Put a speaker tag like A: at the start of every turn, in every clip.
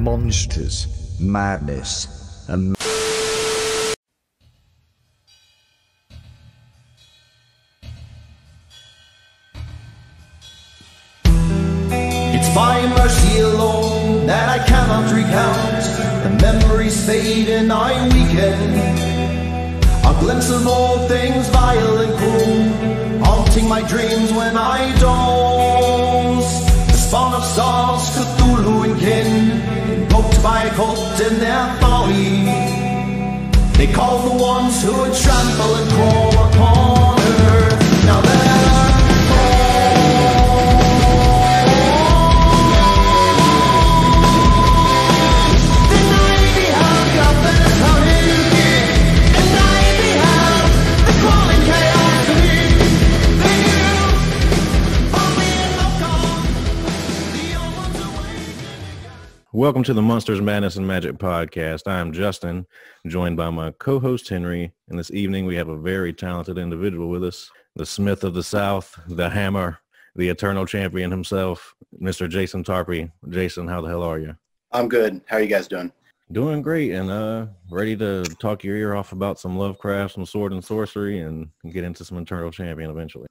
A: monsters, madness, and
B: it's by mercy alone that I cannot recount. The memories fade and I weaken. A glimpse of all things vile and cruel, haunting my dreams when I doze. The spawn of stars, Cthulhu and kin, invoked by a cult in their folly. They call the ones who would trample and crawl upon earth. Now they're
C: Welcome to the Monsters, Madness, and Magic podcast. I am Justin, joined by my co-host Henry, and this evening we have a very talented individual with us, the Smith of the South, the Hammer, the Eternal Champion himself, Mr. Jason Tarpey. Jason, how the hell are you?
D: I'm good. How are you guys doing?
C: Doing great, and ready to talk your ear off about some Lovecraft, some sword and sorcery, and get into some Eternal Champion eventually.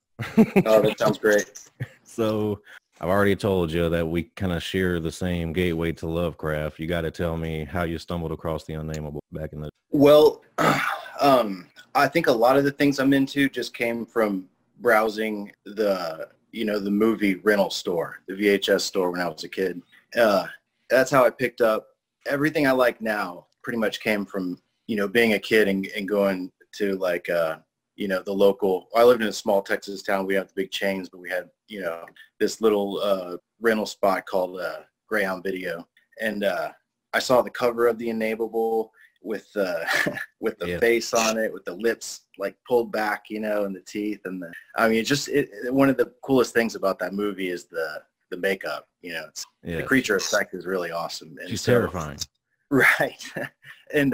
D: Oh, that sounds great.
C: So I've already told you that we kind of share the same gateway to Lovecraft. You got to tell me how you stumbled across the Unnameable back in the...
D: Well, I think a lot of the things I'm into just came from browsing the movie rental store, the VHS store when I was a kid. That's how I picked up everything I like now. Pretty much came from, being a kid and going to like, the local, I lived in a small Texas town. We had the big chains, but we had, this little rental spot called Greyhound Video. And I saw the cover of the Unnameable with the face on it, with the lips like pulled back, and the teeth. And one of the coolest things about that movie is the makeup. The creature effect is really awesome. And
C: she's terrifying.
D: Right. And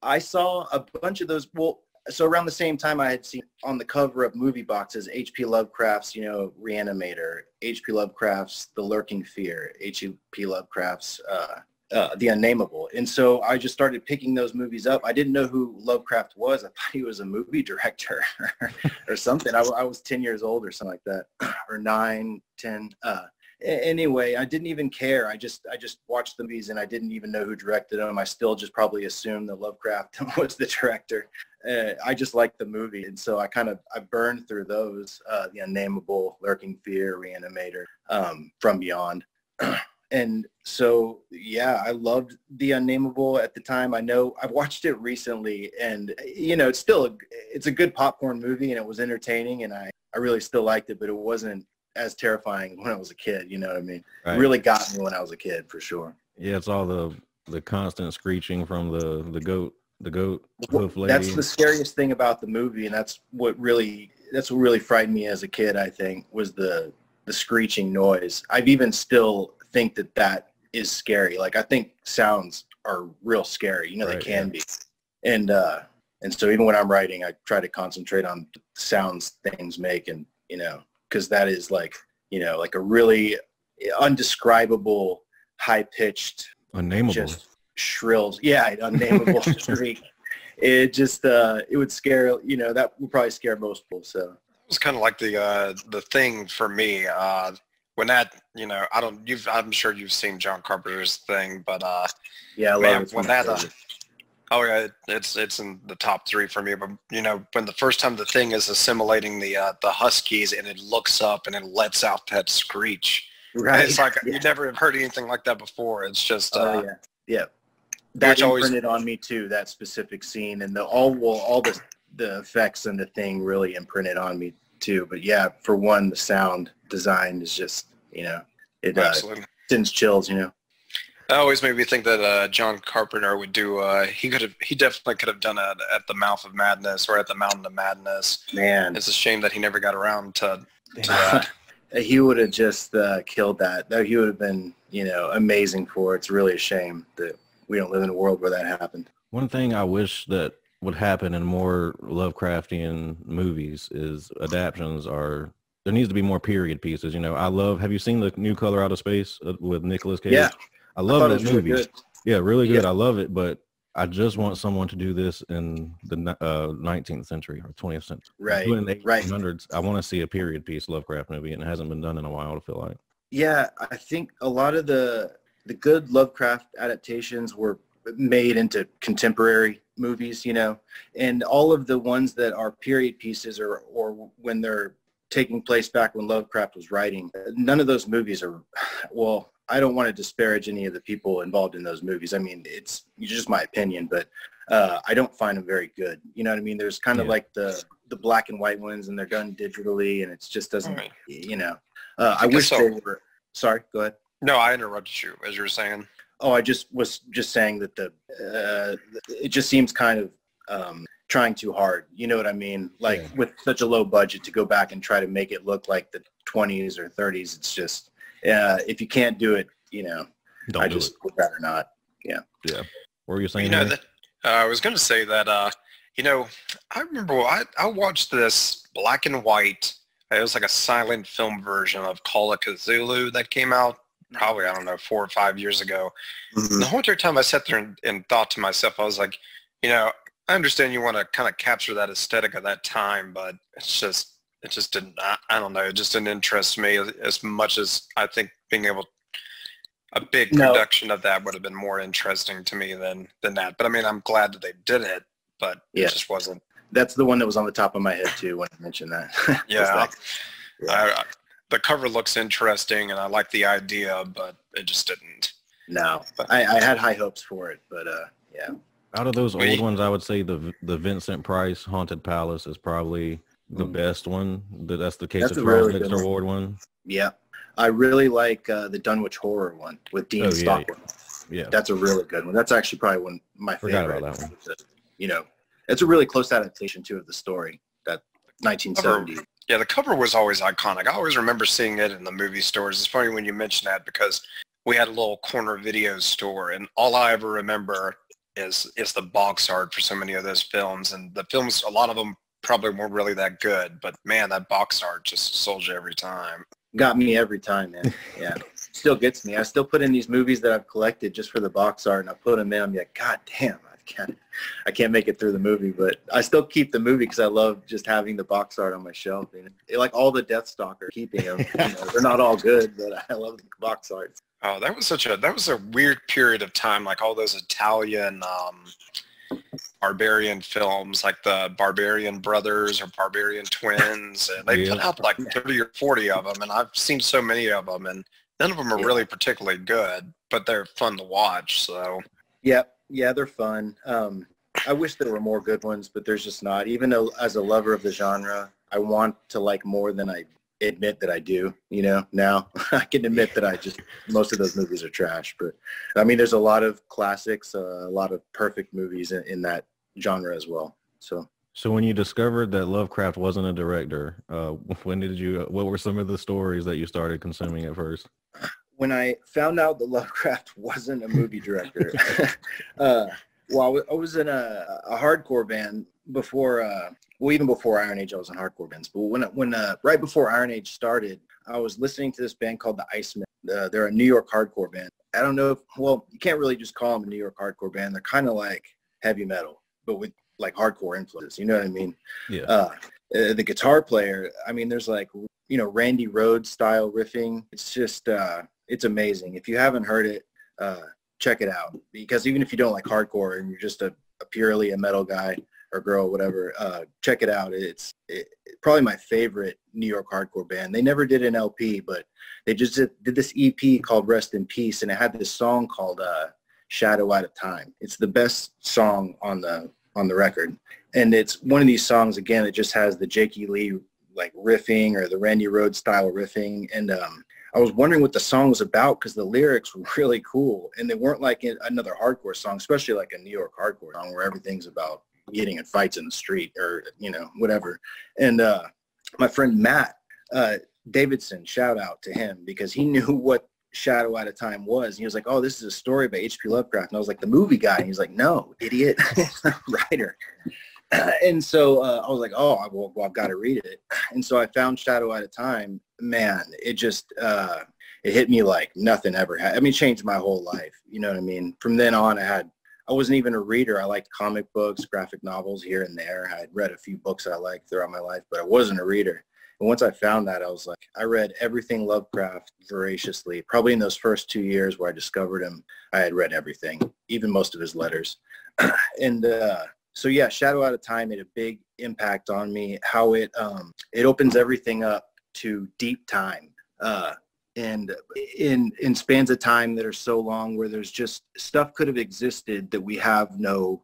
D: I saw a bunch of those. Well, so around the same time I had seen on the cover of movie boxes, H.P. Lovecraft's, Reanimator, H.P. Lovecraft's The Lurking Fear, H.P. Lovecraft's The Unnameable. And so I just started picking those movies up. I didn't know who Lovecraft was. I thought he was a movie director or something. I was 10 years old or something like that, or 9, 10. Anyway, I didn't even care. I just watched the movies and I didn't even know who directed them. I still just probably assumed that Lovecraft was the director. I just liked the movie, and so I burned through those, The Unnameable, Lurking Fear, Reanimator, From Beyond. And so, yeah, I loved The Unnameable at the time. I know I've watched it recently, and, it's a good popcorn movie, and it was entertaining, and I really still liked it, but it wasn't as terrifying when I was a kid, you know what I mean? Right. It really got me when I was a kid, for sure.
C: Yeah, it's all the constant screeching from the goat hoof lady.
D: That's the scariest thing about the movie, and that's what really frightened me as a kid, I think, was the screeching noise. I've even still think that is scary. Like, I think sounds are real scary,
C: right,
D: they can be. And so even when I'm writing, I try to concentrate on the sounds things make, and because that is like a really undescribable, high-pitched,
C: Unnameable,
D: just shrills. Yeah, Unnameable shriek. It just it would scare, that would probably scare most people. So
E: it was kind of like the thing for me when that, I'm sure you've seen John Carpenter's Thing, but
D: yeah,
E: man, when that oh yeah, it's in the top 3 for me. But when the first time the Thing is assimilating the huskies and it looks up and it lets out that screech, right? It's like you never have heard anything like that before. It's just
D: yeah. That imprinted on me too. That specific scene and all the effects and the Thing really imprinted on me too. But yeah, for one, the sound design is just it sends chills.
E: That always made me think that John Carpenter would do. He definitely could have done it at the Mouth of Madness or at the Mountain of Madness.
D: Man,
E: it's a shame that he never got around to that.
D: He would have just killed that. He would have been amazing for it. It's really a shame that we don't live in a world where that happened.
C: One thing I wish that would happen in more Lovecraftian movies is adaptions there needs to be more period pieces. Have you seen the new Color Out of Space with Nicolas Cage?
D: Yeah.
C: I love
D: thought
C: those
D: it was really
C: movies.
D: good.
C: Yeah, really good.
D: Yeah.
C: I love it, but I just want someone to do this in the 19th century or 20th century.
D: Right,
C: In the
D: right.
C: 1800s, I want to see a period piece Lovecraft movie, and it hasn't been done in a while, I feel like.
D: Yeah, I think a lot of the good Lovecraft adaptations were made into contemporary movies, you know, and all of the ones that are period pieces or when they're taking place back when Lovecraft was writing, none of those movies are, well, I don't want to disparage any of the people involved in those movies. I mean, it's just my opinion, but I don't find them very good. You know what I mean? There's kind of like the black and white ones, and they're done digitally, and it just doesn't, you know. I wish they were. Sorry, go ahead.
E: No, I interrupted you as you were saying.
D: Oh, I was just saying that it just seems kind of trying too hard. You know what I mean? Like with such a low budget to go back and try to make it look like the 20s or 30s. It's just, if you can't do it, you know, I just would rather not. Yeah. Yeah.
C: What were you saying?
E: You know, I was going to say that, you know, I remember I watched this black and white. It was like a silent film version of Call of Cthulhu that came out probably, I don't know, 4 or 5 years ago. Mm-hmm. The whole entire time I sat there and thought to myself, I was like, you know, I understand you want to kind of capture that aesthetic of that time, but it just didn't, I don't know, it just didn't interest me as much as I think being able, a big production of that would have been more interesting to me than that. But I mean, I'm glad that they did it, but it just wasn't.
D: That's the one that was on the top of my head too when you mentioned that.
E: Yeah. The cover looks interesting and I like the idea, but it just didn't.
D: No, I had high hopes for it, but yeah.
C: Out of those old ones, I would say the Vincent Price Haunted Palace is probably the best one. That's the Case of Charles Dexter Ward one.
D: Yeah. I really like the Dunwich Horror one with Dean Stockwell.
C: Yeah.
D: That's a really good one. That's actually probably one of my favorite.
C: Forgot about that one.
D: You know, it's a really close adaptation too of the story, that 1970.
E: Yeah, the cover was always iconic. I always remember seeing it in the movie stores. It's funny when you mention that because we had a little corner video store, and all I ever remember is the box art for so many of those films. And the films, a lot of them probably weren't really that good, but man, that box art just sold you every time.
D: Got me every time, man. Yeah, still gets me. I still put in these movies that I've collected just for the box art, and I put them in. I'm like, God damn, I can't make it through the movie, but I still keep the movie because I love just having the box art on my shelf. And like all the Deathstalker, keeping them. You know, they're not all good, but I love the box art.
E: Oh, that was a weird period of time, like all those Italian barbarian films, like the Barbarian Brothers or Barbarian Twins, and they put out like 30 or 40 of them, and I've seen so many of them, and none of them are really particularly good, but they're fun to watch. So
D: yeah, they're fun. I wish there were more good ones, but there's just not. Even though as a lover of the genre, I want to like more than I admit that I do. You know, now I can admit that most of those movies are trash, but I mean, there's a lot of classics, a lot of perfect movies in that genre as well. So
C: when you discovered that Lovecraft wasn't a director, what were some of the stories that you started consuming at first?
D: When I found out that Lovecraft wasn't a movie director, well, I was in a hardcore band before, even before Iron Age, I was in hardcore bands. But when right before Iron Age started, I was listening to this band called the Icemen. They're a New York hardcore band. I don't know you can't really just call them a New York hardcore band. They're kind of like heavy metal, but with like hardcore influences. You know what I mean?
C: Yeah.
D: The guitar player, I mean, there's like, you know, Randy Rhoads style riffing. It's just, it's amazing. If you haven't heard it, check it out. Because even if you don't like hardcore and you're just a purely a metal guy or girl, whatever, check it out. It's probably my favorite New York hardcore band. They never did an LP, but they just did this EP called Rest in Peace, and it had this song called Shadow Out of Time. It's the best song on the record. And it's one of these songs, again, that just has the Jakey Lee like riffing or the Randy Rhoads style riffing. And I was wondering what the song was about because the lyrics were really cool. And they weren't like another hardcore song, especially like a New York hardcore song where everything's about getting in fights in the street or, you know, whatever. And my friend Matt Davidson, shout out to him because he knew what Shadow Out of Time was. And he was like, oh, this is a story by H.P. Lovecraft. And I was like, the movie guy. And he's like, no, idiot, writer. And so I was like, oh, well, I've got to read it. And so I found Shadow Out of Time. Man, it it hit me like nothing ever had. I mean, it changed my whole life. You know what I mean? From then on, I wasn't even a reader. I liked comic books, graphic novels here and there. I had read a few books I liked throughout my life, but I wasn't a reader. And once I found that, I was like, I read everything Lovecraft voraciously. Probably in those first 2 years where I discovered him, I had read everything, even most of his letters. And so yeah, Shadow Out of Time made a big impact on me. How it opens everything up to deep time, and in spans of time that are so long, where there's just stuff could have existed that we have no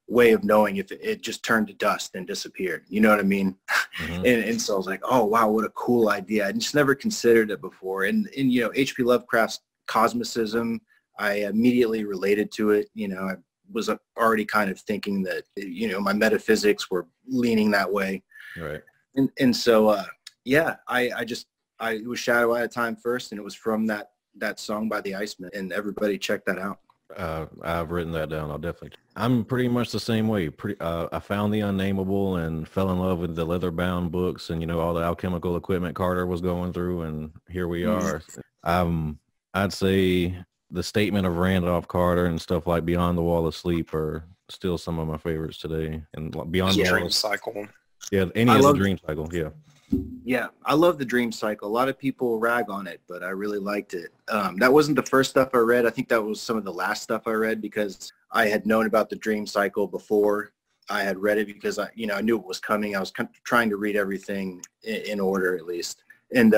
D: way of knowing if it just turned to dust and disappeared. You know what I mean? Mm-hmm. And so I was like, oh wow, what a cool idea. I just never considered it before. And you know, H.P. Lovecraft's cosmicism, I immediately related to it. You know, I was already kind of thinking that, you know, my metaphysics were leaning that way. Right. And so yeah, it was Shadow Out of Time first, and it was from that song by the Iceman, and everybody check that out.
C: I've written that down. I'll definitely. I'm pretty much the same way. I found the Unnameable and fell in love with the leather-bound books, and you know, all the alchemical equipment Carter was going through, and here we are. I'd say the Statement of Randolph Carter and stuff like Beyond the Wall of Sleep are still some of my favorites today. And Beyond the
E: Dream Cycle.
C: Yeah, any of the Dream Cycle. Yeah.
D: Yeah, I love the Dream Cycle. A lot of people rag on it, but I really liked it. That wasn't the first stuff I read. I think that was some of the last stuff I read, because I had known about the Dream Cycle before I had read it, because I knew it was coming. I was trying to read everything in order, at least. And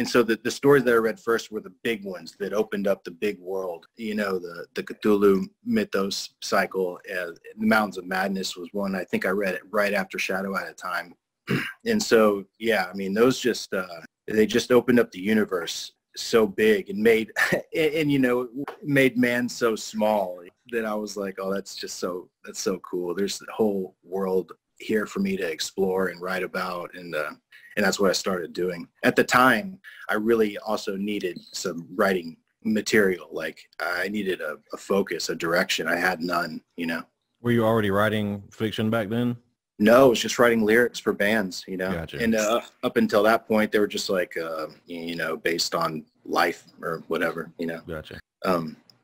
D: so the stories that I read first were the big ones that opened up the big world. You know, the Cthulhu mythos cycle. The Mountains of Madness was one. I think I read it right after Shadow Out of Time. And so, yeah, I mean, those just, they just opened up the universe so big and made man so small that I was like, oh, that's so cool. There's a whole world here for me to explore and write about. And that's what I started doing. At the time, I really also needed some writing material. Like, I needed a focus, a direction. I had none, you know.
C: Were you already writing fiction back then?
D: No, I was just writing lyrics for bands, you know.
C: Gotcha.
D: And up until that point, they were just like, you know, based on life or whatever, you know.
C: Gotcha.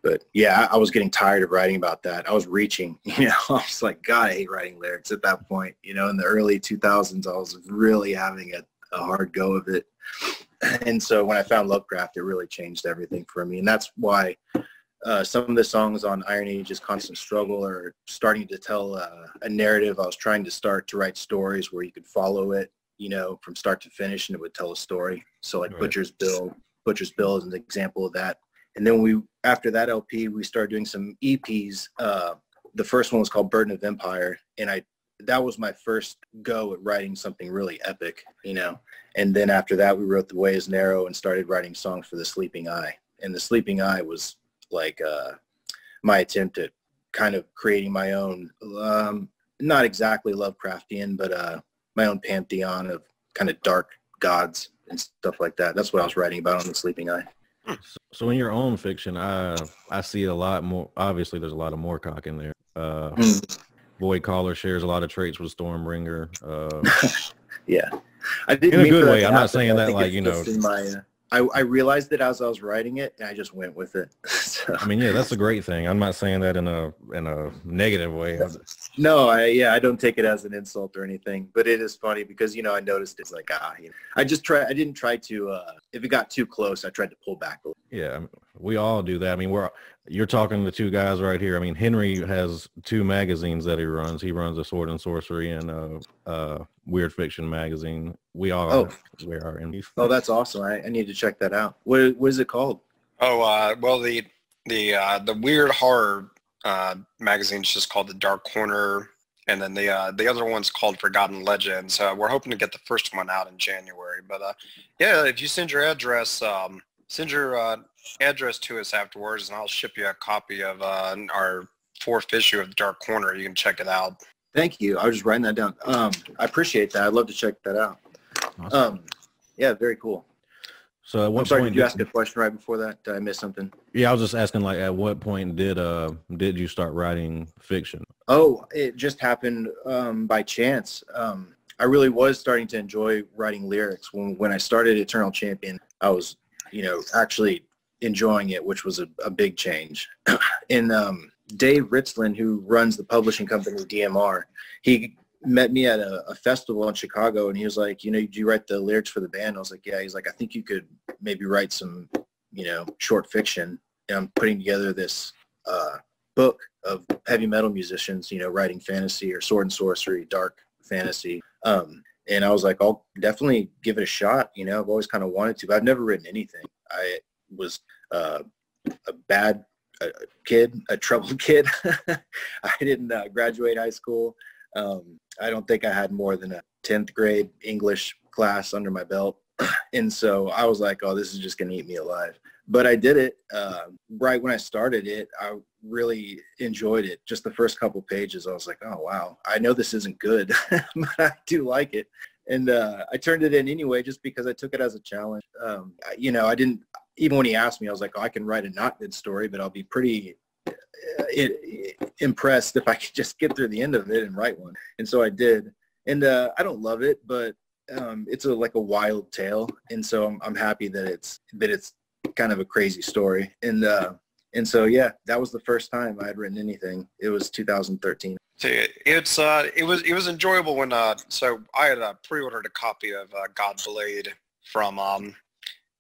D: But yeah, I was getting tired of writing about that. I was reaching, you know. I was like, God, I hate writing lyrics at that point. You know, in the early 2000s, I was really having a hard go of it. And so when I found Lovecraft, it really changed everything for me. And that's why some of the songs on Iron Age's Constant Struggle are starting to tell a narrative. I was trying to start to write stories where you could follow it, you know, from start to finish, and it would tell a story. So like, right. Butcher's Bill is an example of that. And then after that LP, we started doing some EPs. The first one was called Burden of Empire, and that was my first go at writing something really epic, you know. And then after that, we wrote The Way Is Narrow and started writing songs for The Sleeping Eye. And The Sleeping Eye was like my attempt at kind of creating my own, not exactly Lovecraftian, but my own pantheon of kind of dark gods and stuff like that. That's what I was writing about on The Sleeping Eye.
C: So in your own fiction, I see a lot more. Obviously, there's a lot of Moorcock in there. Voidcaller shares a lot of traits with Stormbringer.
D: Yeah, I didn't
C: in a good way. I'm not saying that like, you know.
D: I realized it as I was writing it, and I just went with it. So.
C: I mean, yeah, that's a great thing. I'm not saying that in a negative way.
D: No, I don't take it as an insult or anything, but it is funny because, you know, I noticed it's like, you know, I didn't try to, if it got too close, I tried to pull back a little.
C: Yeah, we all do that. I mean, you're talking to two guys right here. I mean, Henry has 2 magazines that he runs. He runs a Sword and Sorcery and Weird Fiction magazine. We all we are in.
D: Oh, that's awesome. I need to check that out. What is it called?
E: Oh, well, the weird horror magazine is just called The Dark Corner, and then the other one's called Forgotten Legends. We're hoping to get the first one out in January. But yeah, if you send your address, address to us afterwards, and I'll ship you a copy of our 4th issue of The Dark Corner. You can check it out.
D: Thank you. I was just writing that down. I appreciate that. I'd love to check that out.
C: Awesome.
D: Yeah, very cool.
C: So at what
D: point
C: did
D: you ask a question right before that? Did I miss something?
C: Yeah, I was just asking, like, at what point did you start writing fiction?
D: Oh, it just happened by chance. I really was starting to enjoy writing lyrics. When I started Eternal Champion, I was actually enjoying it, which was a big change. And Dave Ritzlin, who runs the publishing company DMR, he met me at a festival in Chicago, and he was like, do you write the lyrics for the band? I was like, yeah. He's like, I think you could maybe write some, short fiction. And I'm putting together this book of heavy metal musicians, writing fantasy or sword and sorcery, dark fantasy. And I was like, I'll definitely give it a shot. I've always kind of wanted to, but I've never written anything. I was a bad kid, a troubled kid. I didn't graduate high school. I don't think I had more than a 10th grade English class under my belt. And so I was like, oh, this is just going to eat me alive. But I did it. Right when I started it, I really enjoyed it. Just the first couple pages, I was like, oh, wow, I know this isn't good, but I do like it. And I turned it in anyway, just because I took it as a challenge. I didn't, even when he asked me, I was like, oh, I can write a not good story, but I'll be pretty impressed if I could just get through the end of it and write one. And so I did. And I don't love it, but it's like a wild tale. And so I'm happy that it's kind of a crazy story. And so, yeah, that was the first time I had written anything. It was 2013.
E: See, it was enjoyable when so I had pre-ordered a copy of Godblade from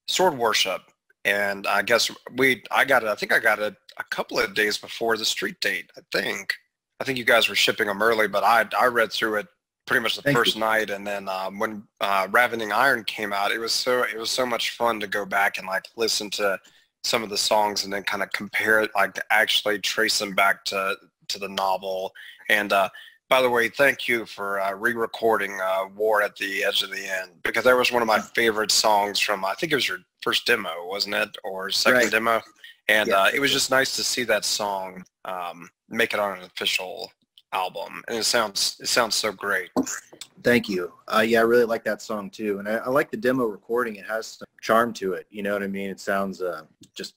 E: Sword Worship, and I guess I got it. I think I got it a couple of days before the street date. I think you guys were shipping them early, but I read through it pretty much the first night, and then when Ravening Iron came out, it was so much fun to go back and like listen to some of the songs and then kind of compare it, like to actually trace them back to the novel. And by the way, thank you for re-recording War at the Edge of the End, because that was one of my favorite songs from, I think it was your first demo, wasn't it? Or second demo? And it was just nice to see that song make it on an official album. And it sounds so great.
D: Thank you. Yeah, I really like that song too. And I like the demo recording. It has some charm to it. You know what I mean? It sounds just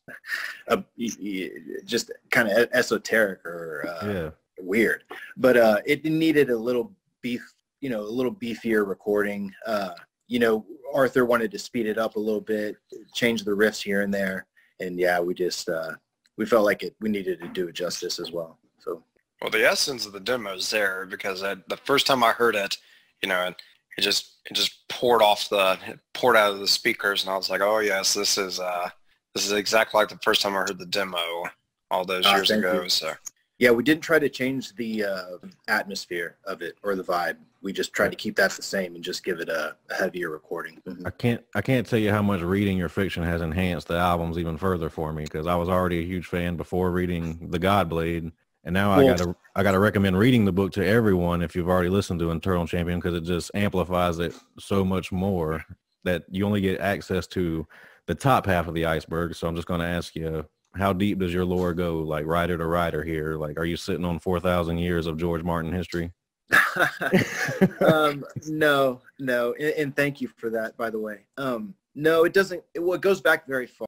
D: kind of esoteric or weird, but it needed a little beefier recording. Arthur wanted to speed it up a little bit, change the riffs here and there, and yeah, we just we felt like we needed to do it justice as well. So,
E: well, the essence of the demo is there, because the first time I heard it, and it just poured out of the speakers, and I was like, oh yes, this is exactly like the first time I heard the demo all those years ago. So.
D: Yeah, we didn't try to change the atmosphere of it or the vibe. We just tried to keep that the same and just give it a heavier recording. Mm-hmm.
C: I can't tell you how much reading your fiction has enhanced the albums even further for me, because I was already a huge fan before reading the Godblade, and now I gotta recommend reading the book to everyone if you've already listened to Eternal Champion, because it just amplifies it so much more that you only get access to the top half of the iceberg. So I'm just going to ask you, how deep does your lore go, like writer to writer here? Like, are you sitting on 4,000 years of George Martin history?
D: No. And thank you for that, by the way. No, it doesn't. It goes back very far.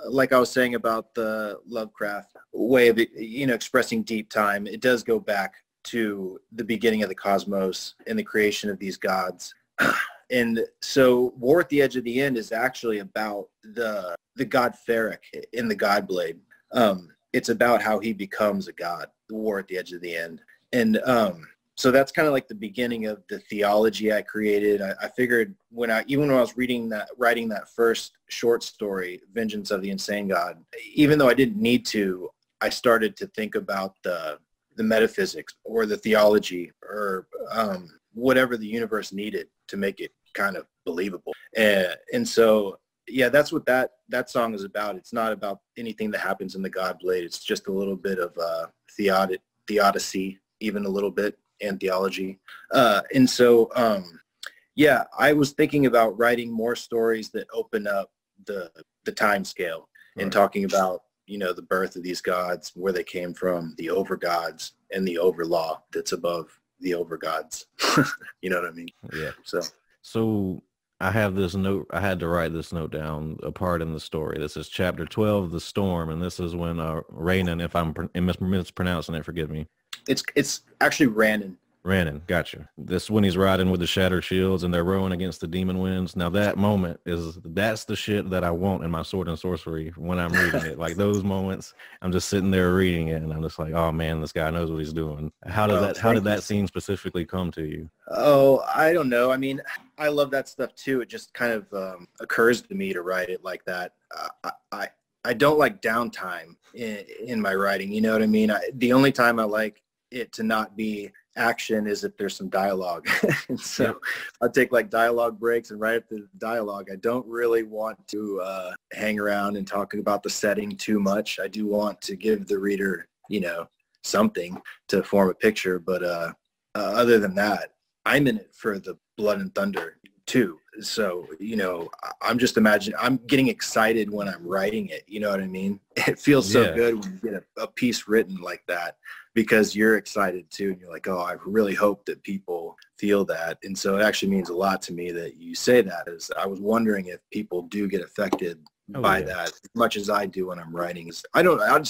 D: Like I was saying about the Lovecraft way of, expressing deep time, it does go back to the beginning of the cosmos and the creation of these gods. And so War at the Edge of the End is actually about the god Ferric in the Godblade. It's about how he becomes a god, the War at the Edge of the End. And so that's kind of like the beginning of the theology I created. I figured when I was writing that first short story, Vengeance of the Insane God, even though I didn't need to, I started to think about the metaphysics or the theology or whatever the universe needed to make it kind of believable. And so, yeah, that's what that song is about. It's not about anything that happens in the Godblade. It's just a little bit of theodicy, even a little bit, and theology. And so, yeah, I was thinking about writing more stories that open up the time scale and talking about, the birth of these gods, where they came from, the overgods, and the overlaw that's above the overgods. You know what I mean?
C: Yeah.
D: So
C: I have this note. I had to write this note down, a part in the story. This is chapter 12, The Storm, and this is when Rhanon, if I'm mispronouncing it, forgive me.
D: It's actually Rhanon.
C: Rhiannon, gotcha. This when he's riding with the shattered shields and they're rowing against the demon winds. Now that moment that's the shit that I want in my sword and sorcery when I'm reading it. Like those moments, I'm just sitting there reading it and I'm just like, oh man, this guy knows what he's doing. How did that scene specifically come to you?
D: Oh, I don't know. I mean, I love that stuff too. It just kind of occurs to me to write it like that. I don't like downtime in my writing. You know what I mean? The only time I like it to not be action is if there's some dialogue. And so I'll take like dialogue breaks and write up the dialogue. I don't really want to hang around and talk about the setting too much. I do want to give the reader, you know, something to form a picture. But other than that, I'm in it for the blood and thunder too. So, you know, I'm just imagining, I'm getting excited when I'm writing it. You know what I mean? It feels so good when you get a piece written like that, because you're excited too. And you're like, oh, I really hope that people feel that. And so it actually means a lot to me that you say that. As I was wondering if people do get affected by that as much as I do when I'm writing. It's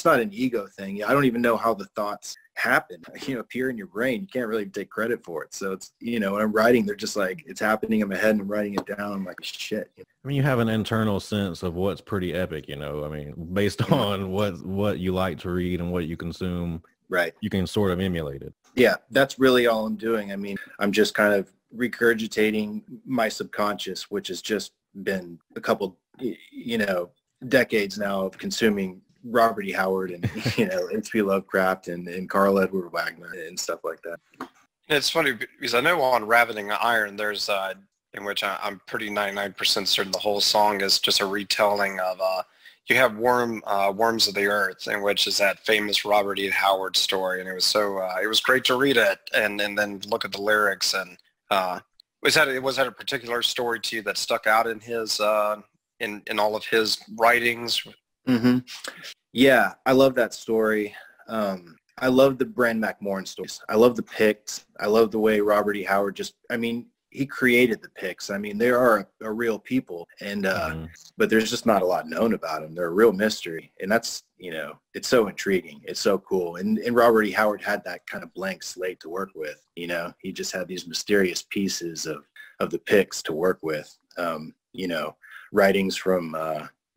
D: not an ego thing. I don't even know how the thoughts happen, you know, appear in your brain. You can't really take credit for it. So it's, you know, when I'm writing, they're just like, it's happening in my head and I'm writing it down. I'm like, shit.
C: I mean, you have an internal sense of what's pretty epic, you know, I mean, based on what you like to read and what you consume. Right. You can sort of emulate it.
D: Yeah, that's really all I'm doing. I mean, I'm just kind of regurgitating my subconscious, which has just been a couple, you know, decades now of consuming Robert E. Howard and, you know, H.P. Lovecraft and Carl Edward Wagner and stuff like that.
E: It's funny because I know on Ravening Iron, there's in which I'm pretty 99% certain the whole song is just a retelling of you have Worms of the Earth, in which is that famous Robert E. Howard story, and it was so it was great to read it and then look at the lyrics. And was that a particular story to you that stuck out in his in all of his writings?
D: Mm-hmm. Yeah, I love that story. I love the Bran McMorn stories. I love the Picts. I love the way Robert E. Howard he created the Picts. I mean, they are a real people, and but there's just not a lot known about them. They're a real mystery, and that's, you know, it's so intriguing. It's so cool. And Robert E. Howard had that kind of blank slate to work with. You know, he just had these mysterious pieces of the Picts to work with. You know, writings from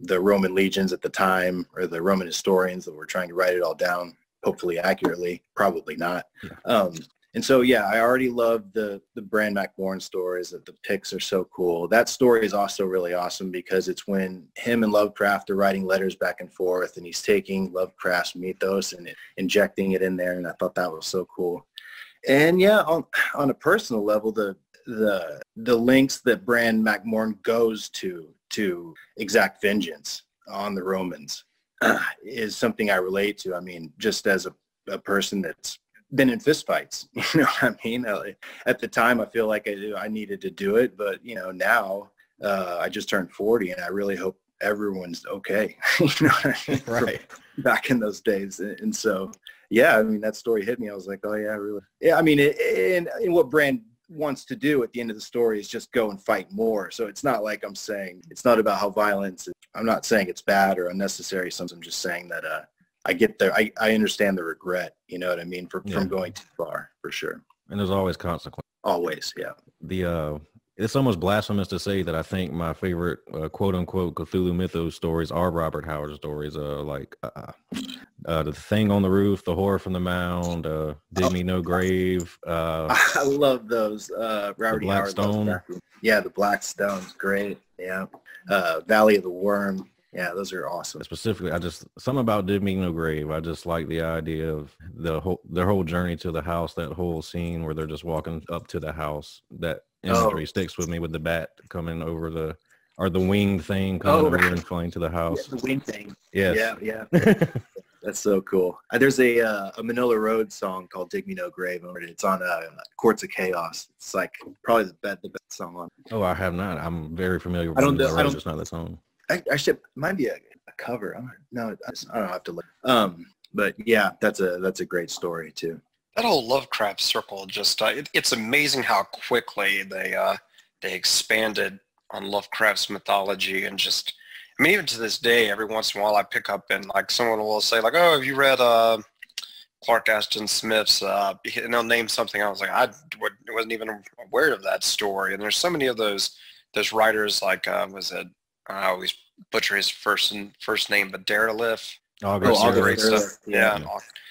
D: the Roman legions at the time, or the Roman historians that were trying to write it all down, hopefully accurately, probably not. And so, yeah, I already love the Bran McMorn stories. That the Picts are so cool. That story is also really awesome because it's when him and Lovecraft are writing letters back and forth, and he's taking Lovecraft's mythos and injecting it in there. And I thought that was so cool. And yeah, on a personal level, the links that Bran McMorn goes to exact vengeance on the Romans is something I relate to. I mean, just as a person that's been in fistfights, you know what I mean? At the time, I feel like I needed to do it, but, you know, now I just turned 40 and I really hope everyone's okay. You know what I mean?
C: Right.
D: Back in those days. And so, yeah, I mean, that story hit me. I was like, oh yeah, really? Yeah, I mean, and what Bran wants to do at the end of the story is just go and fight more. So it's not like I'm saying, it's not about how violence is. I'm not saying it's bad or unnecessary. I'm just saying that I get there. I understand the regret, you know what I mean, from going too far, for sure.
C: And there's always consequence.
D: Always, yeah.
C: It's almost blasphemous to say that I think my favorite quote unquote Cthulhu mythos stories are Robert Howard stories. Like the Thing on the Roof, The Horror from the Mound, Dig Me No Grave.
D: I love those. Robert
C: Black
D: Howard,
C: Stone.
D: Yeah, the Black Stone's great. Yeah. Valley of the Worm. Yeah, those are awesome.
C: Specifically, something about Dig Me No Grave. I just like the idea of their whole journey to the house, that whole scene where they're just walking up to the house. That imagery sticks with me, with the bat coming over the winged thing coming over and flying to the house.
D: Yeah, the winged thing.
C: Yes.
D: Yeah. That's so cool. There's a Manila Road song called Dig Me No Grave. It's on Courts of Chaos. It's like probably the best song on.
C: Oh, I have not. I'm very familiar with Manila Road, just not that song.
D: Actually, it might be a cover. I don't have to look. But yeah, that's a great story too.
E: That whole Lovecraft Circle, just it's amazing how quickly they expanded on Lovecraft's mythology. And just, I mean, even to this day, every once in a while I pick up and like someone will say like, oh, have you read Clark Ashton Smith's, and they'll name something. I was like, wasn't even aware of that story. And there's so many of those writers, like, was it, I always butcher his first name, but Derelith.
C: August
E: Great stuff. Yeah.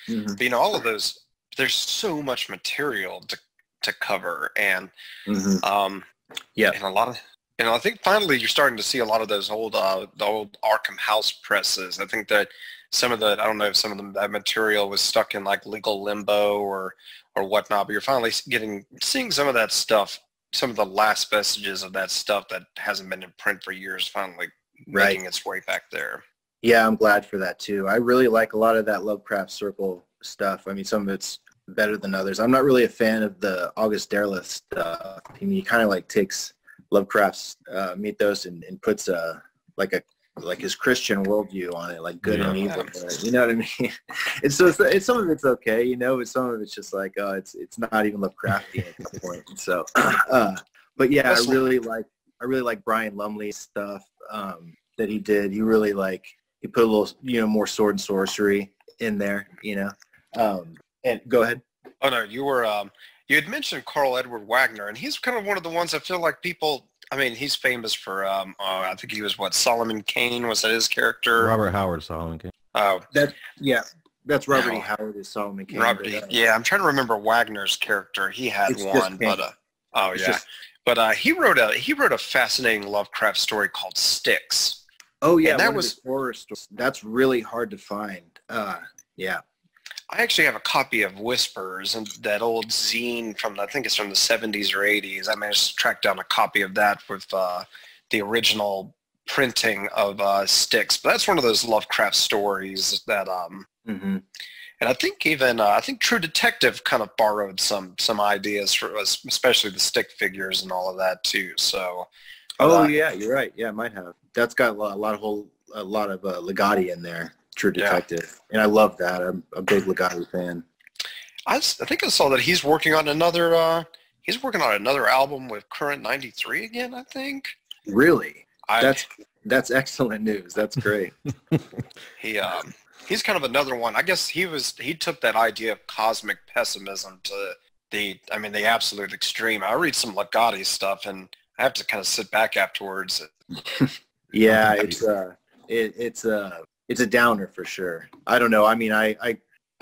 D: Mm-hmm.
E: But, all of those, there's so much material to cover. And, and a lot of, I think finally you're starting to see a lot of those old, the old Arkham House presses. I think that some of I don't know if some of that material was stuck in like legal limbo or whatnot, but you're finally seeing some of that stuff, some of the last vestiges of that stuff that hasn't been in print for years, finally making its way back there.
D: Yeah, I'm glad for that too. I really like a lot of that Lovecraft Circle stuff. I mean, some of it's better than others. I'm not really a fan of the August Derleth stuff. I mean, he kind of like takes Lovecraft's mythos and puts like his Christian worldview on it, like good and evil. You know what I mean? It's some of it's okay, but some of it's just like, it's not even Lovecraftian at this point. And so, but yeah, I really like Brian Lumley's stuff that he did. He really he put a little, more sword and sorcery in there, and go ahead.
E: Oh no, you had mentioned Carl Edward Wagner, and he's kind of one of the ones I feel like people. I mean, he's famous for. I think he was Solomon Kane. Was that his character?
C: Robert Howard Solomon Kane.
E: Oh,
D: that's Robert E. Howard is Solomon Kane.
E: Robert E. Yeah, I'm trying to remember Wagner's character. He had one, but he wrote a fascinating Lovecraft story called Styx.
D: Oh yeah,
E: and that was
D: horror story. That's really hard to find. Yeah.
E: I actually have a copy of Whispers, and that old zine I think it's from the 70s or 80s. I managed to track down a copy of that with the original printing of Styx. But that's one of those Lovecraft stories that, and I think even, True Detective kind of borrowed some ideas for us, especially the stick figures and all of that too. So.
D: Yeah, you're right. Yeah, it might have. That's got a lot of Ligotti in there. True Detective, and I love that. I'm a big Ligotti fan.
E: I think I saw that he's working on another album with Current 93 again. I think.
D: Really? That's excellent news. That's great.
E: He's kind of another one. I guess he took that idea of cosmic pessimism to the absolute extreme. I read some Ligotti stuff, and I have to kind of sit back afterwards.
D: Yeah, it's a downer for sure. I don't know. I mean, I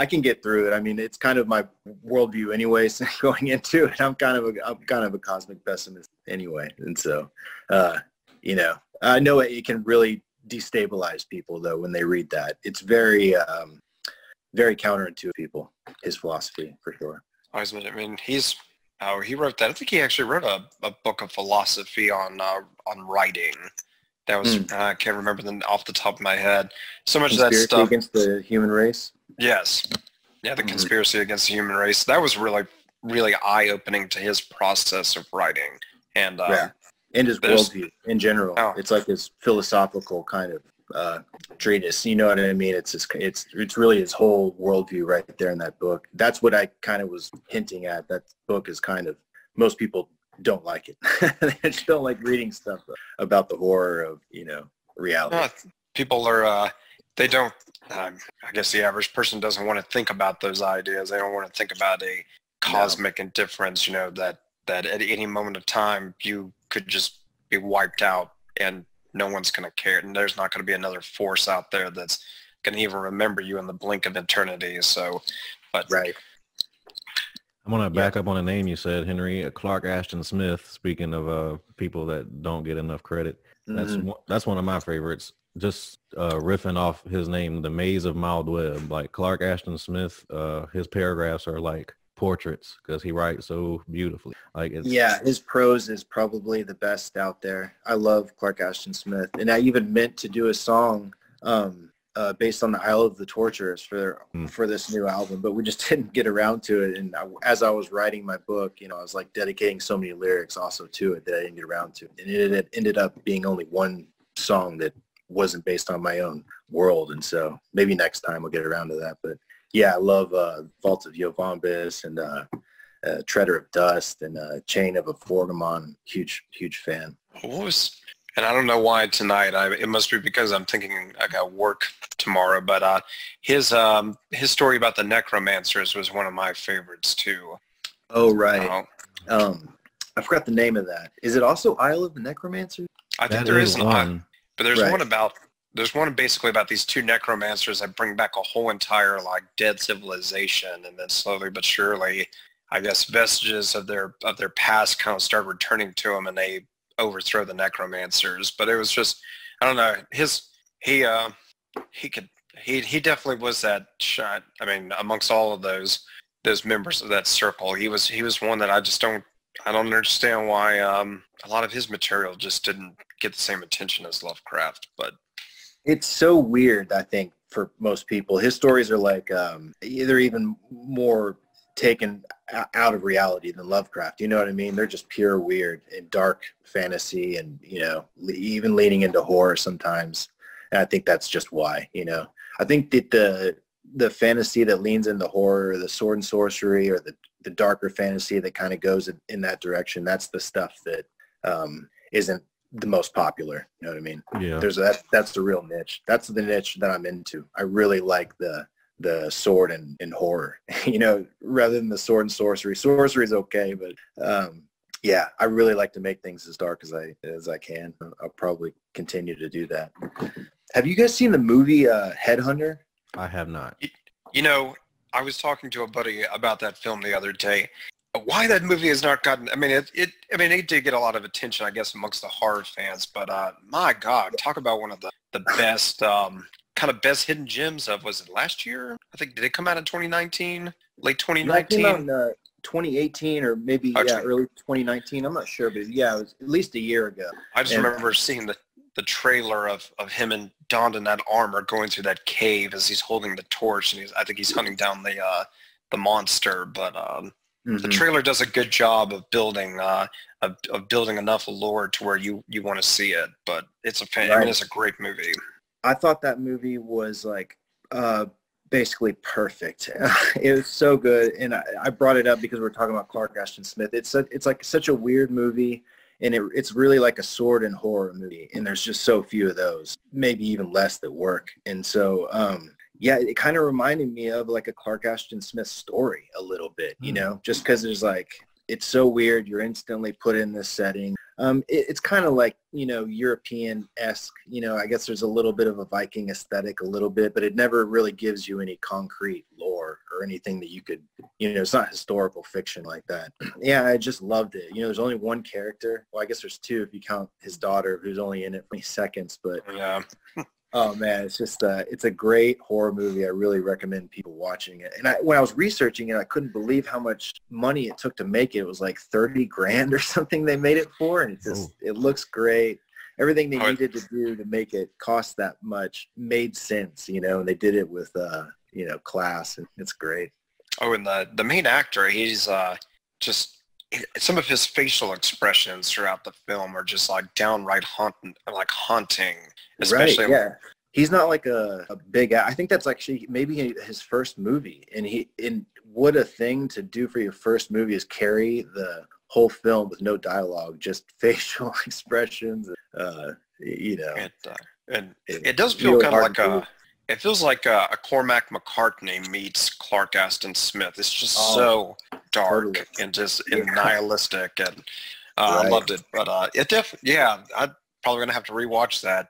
D: can get through it. I mean, it's kind of my worldview anyways going into it. I'm kind of a cosmic pessimist anyway. And so, I know it can really destabilize people though when they read that. It's very, very counterintuitive to people, his philosophy for sure.
E: I mean, he wrote that. I think he actually wrote a book of philosophy on writing. That was, I can't remember them off the top of my head. So much of that stuff.
D: Against the human race?
E: Yes. Yeah, the conspiracy against the human race. That was really, really eye-opening to his process of writing. And
D: his worldview in general. Oh. It's like his philosophical kind of treatise. You know what I mean? It's really his whole worldview right there in that book. That's what I kind of was hinting at. That book is kind of, most people don't like it. They just don't like reading stuff about the horror of, reality.
E: People are, they don't, I guess the average person doesn't want to think about those ideas. They don't want to think about a cosmic indifference, that at any moment of time you could just be wiped out and no one's going to care. And there's not going to be another force out there that's going to even remember you in the blink of eternity. So, but
D: right.
C: I'm going to back up on a name you said, Henry. Clark Ashton Smith, speaking of people that don't get enough credit. That's one of my favorites. Just riffing off his name, The Maze of Mild Web. Like Clark Ashton Smith, his paragraphs are like portraits because he writes so beautifully.
D: His prose is probably the best out there. I love Clark Ashton Smith. And I even meant to do a song based on the Isle of the Torturers for this new album, but we just didn't get around to it. And as I was writing my book, I was like dedicating so many lyrics also to it that I didn't get around to. And it ended up being only one song that wasn't based on my own world. And so maybe next time we'll get around to that. But yeah, I love Vault of Yovombis and Treader of Dust and Chain of a Forgamon. Huge fan.
E: And I don't know why tonight. It must be because I'm thinking I got work tomorrow. But his story about the Necromancers was one of my favorites too.
D: Oh, right. I forgot the name of that. Is it also Isle of the Necromancers?
E: I think
C: That
E: there
C: is
E: is
C: one.
E: but there's
D: Right.
E: one about there's one basically about these two necromancers that bring back a whole entire like dead civilization, and then slowly but surely, I guess vestiges of their past kind of start returning to them, and they overthrow the necromancers. But it was just, I don't know, he definitely was that shot. I mean, amongst all of those members of that circle, he was one that I don't understand why a lot of his material just didn't get the same attention as Lovecraft. But
D: It's so weird, I think, for most people. His stories are like either even more taken out of reality than Lovecraft. You know what I mean? They're just pure weird and dark fantasy, and, you know, even leaning into horror sometimes. And I think that's just why, you know. I think that the fantasy that leans into horror, or the sword and sorcery, or the darker fantasy that kind of goes in that direction, that's the stuff that isn't the most popular. You know what I mean?
C: Yeah.
D: That's the real niche. That's the niche that I'm into. I really like the sword and horror, you know, rather than the sword and sorcery. Sorcery is okay, but yeah, I really like to make things as dark as I can. I'll probably continue to do that. Have you guys seen the movie Headhunter?
C: I have not.
E: you know, I was talking to a buddy about that film the other day. Why that movie has not gotten, I mean, it did get a lot of attention, I guess, amongst the horror fans, but my God, talk about one of the best, kind of best hidden gems of, was it last year? I think, did it come out in 2019? Late 2019?
D: Yeah, it came out in 2018 or maybe early 2019. I'm not sure, but yeah, it was at least a year ago.
E: I just remember seeing the trailer of him and donned in that armor going through that cave as he's holding the torch, and I think he's hunting down the monster, but the trailer does a good job of building enough lore to where you want to see it. But it's I mean, it's a great movie.
D: I thought that movie was like basically perfect. It was so good, and I brought it up because we're talking about Clark Ashton Smith. It's like such a weird movie, and it's really like a sword and horror movie, and there's just so few of those, maybe even less that work. And so yeah, it kind of reminded me of like a Clark Ashton Smith story a little bit, you know, just because there's like, it's so weird. You're instantly put in this setting. It's kind of like, you know, European-esque, you know, I guess there's a little bit of a Viking aesthetic, a little bit, but it never really gives you any concrete lore or anything that you could, you know, it's not historical fiction like that. Yeah, I just loved it. You know, there's only one character. Well, I guess there's two if you count his daughter, who's only in it 20 seconds, but
E: yeah.
D: Oh man, it's just it's a great horror movie. I really recommend people watching it. And when I was researching it, I couldn't believe how much money it took to make it. It was like 30 grand or something they made it for, and it looks great. Everything they needed to do to make it cost that much made sense, you know, and they did it with you know, class, and it's great. Oh,
E: and the main actor, he's just, some of his facial expressions throughout the film are just like downright haunting. Especially,
D: right, yeah. He's not like a big, I think that's actually maybe his first movie. And what a thing to do for your first movie is carry the whole film with no dialogue, just facial expressions, you know.
E: And it does feel
D: really
E: kind of like it feels like a Cormac McCartney meets Clark Ashton Smith. It's just so dark
D: totally.
E: and just nihilistic, and I loved it. But it definitely, yeah, I'm probably gonna have to rewatch that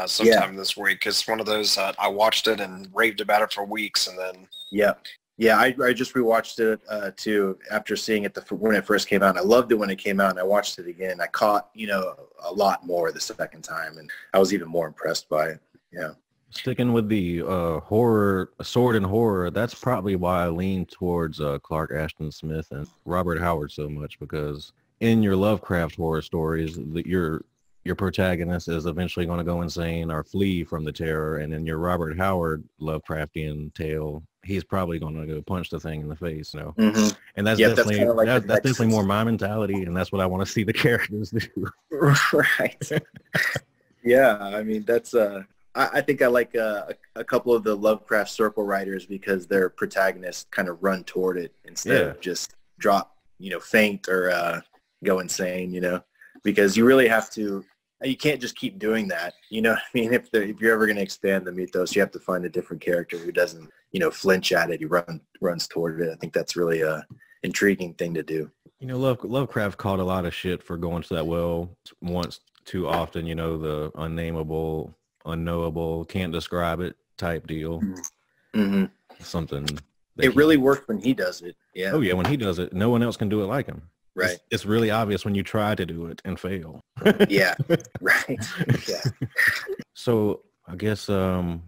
E: sometime this week. It's one of those I watched it and raved about it for weeks, and then I just rewatched it too after seeing it when it first came out. And I loved it when it came out, and I watched it again. I caught, you know, a lot more the second time, and I was even more impressed by it. Yeah.
C: Sticking with the horror, sword and horror, that's probably why I lean towards Clark Ashton Smith and Robert Howard so much, because in your Lovecraft horror stories, your protagonist is eventually going to go insane or flee from the terror, and in your Robert Howard Lovecraftian tale, he's probably going to go punch the thing in the face, you know. And that's definitely that's definitely more my mentality, and that's what I want to see the characters do.
D: Right. Yeah, I mean, that's I think I like a couple of the Lovecraft Circle writers because their protagonists kind of run toward it instead of just drop, you know, faint or go insane, you know, because you really have to you can't just keep doing that. You know what I mean? If you're ever going to expand the mythos, you have to find a different character who doesn't, flinch at it. He runs toward it. I think that's really a intriguing thing to do.
C: Lovecraft caught a lot of shit for going to that well once too often, the unnameable, unknowable, can't describe it type deal.
D: Mm-hmm.
C: Something.
D: It really works when he does it. Yeah.
C: Oh yeah, when he does it, no one else can do it like him.
D: Right.
C: It's really obvious when you try to do it and fail.
D: Yeah. Right. Yeah.
C: So I guess the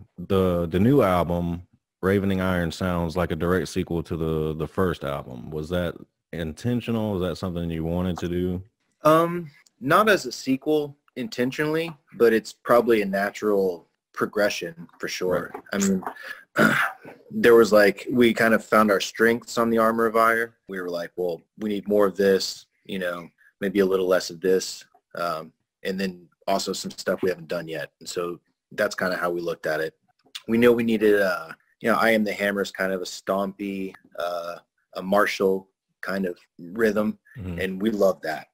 C: new album, Ravening Iron, sounds like a direct sequel to the first album. Was that intentional? Was that something you wanted to do?
D: Not as a sequel intentionally, but it's probably a natural progression for sure. Right. I mean, there was we kind of found our strengths on the Armor of Ire. We were like, well, we need more of this, maybe a little less of this. And then also some stuff we haven't done yet. And so that's kind of how we looked at it. We knew we needed, I Am the Hammer is kind of a stompy, a martial kind of rhythm. Mm-hmm. And we love that,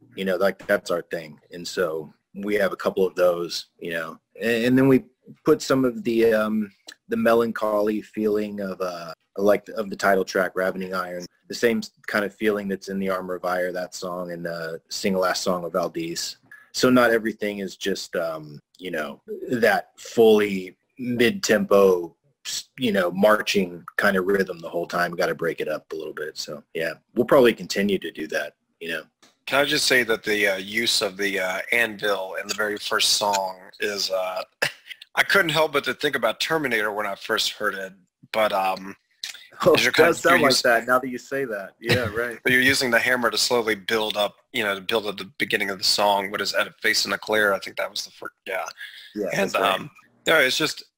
D: that's our thing. And so we have a couple of those, and then we put some of the melancholy feeling of the title track, Ravening Iron, the same kind of feeling that's in the Armor of Ire, that song, and Sing a Last Song of Valdez. So not everything is just, that fully mid-tempo, marching kind of rhythm the whole time. Got to break it up a little bit. So yeah, we'll probably continue to do that,
E: Can I just say that the use of the anvil in the very first song is, I couldn't help but to think about Terminator when I first heard it, but
D: it does sound like that now that you say that. Yeah, right.
E: But you're using the hammer to slowly build up, to build at the beginning of the song. What is that? Face in a Clear? I think that was the first. Yeah.
D: Yeah.
E: And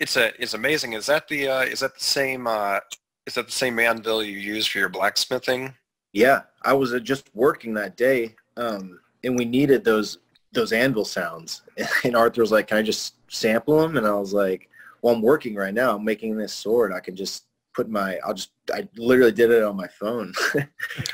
E: it's amazing. Is that the same anvil you use for your blacksmithing?
D: Yeah, I was just working that day, and we needed those anvil sounds. And Arthur was like, "Can I just sample them?" And I was like, "Well, I'm working right now. I'm making this sword. I can just put I literally did it on my phone.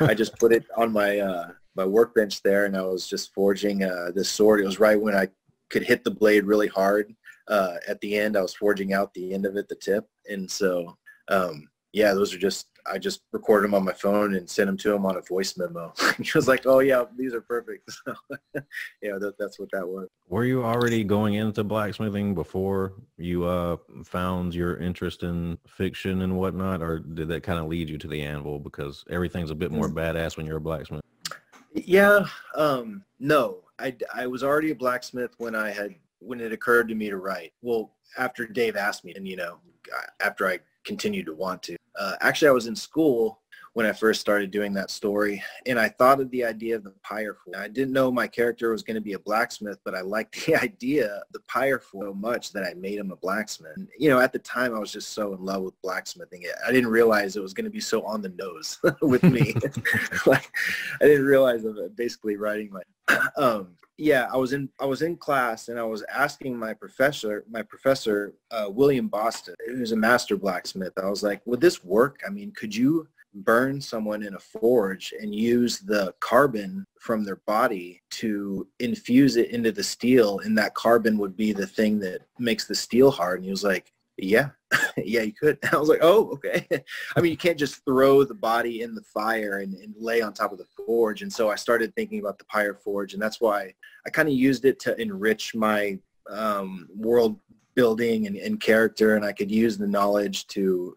D: I just put it on my my workbench there, and I was just forging this sword. It was right when I could hit the blade really hard. At the end, I was forging out the end of it, the tip. And so, those are I just recorded them on my phone and sent them to him on a voice memo. He was like, "Oh yeah, these are perfect." So, that's what that was.
C: Were you already going into blacksmithing before you found your interest in fiction and whatnot, or did that kind of lead you to the anvil because everything's a bit more badass when you're a blacksmith?
D: Yeah, no, I was already a blacksmith when it occurred to me to write. Well, after Dave asked me, and after I continued to want to. Actually, I was in school when I first started doing that story, and I thought of the idea of the pyre forge. I didn't know my character was going to be a blacksmith, but I liked the idea of the pyre forge so much that I made him a blacksmith. And, at the time, I was just so in love with blacksmithing. I didn't realize it was going to be so on the nose with me. I didn't realize of it basically writing my I was in class, and I was asking my professor, William Boston, who's a master blacksmith. I was like, would this work? I mean, could you burn someone in a forge and use the carbon from their body to infuse it into the steel, and that carbon would be the thing that makes the steel hard? And he was like, yeah, yeah, you could. I was like, oh, okay. I mean, you can't just throw the body in the fire and lay on top of the forge. And so I started thinking about the pyre forge, and that's why I kind of used it to enrich my world building and character, and I could use the knowledge to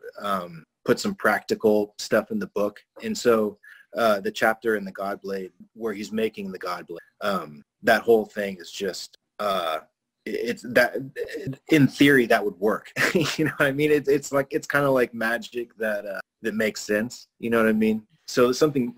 D: put some practical stuff in the book. And so the chapter in the Godblade where he's making the Godblade, that whole thing is just it's that in theory that would work. You know what I mean? It's kind of like magic that makes sense. You know what I mean? So something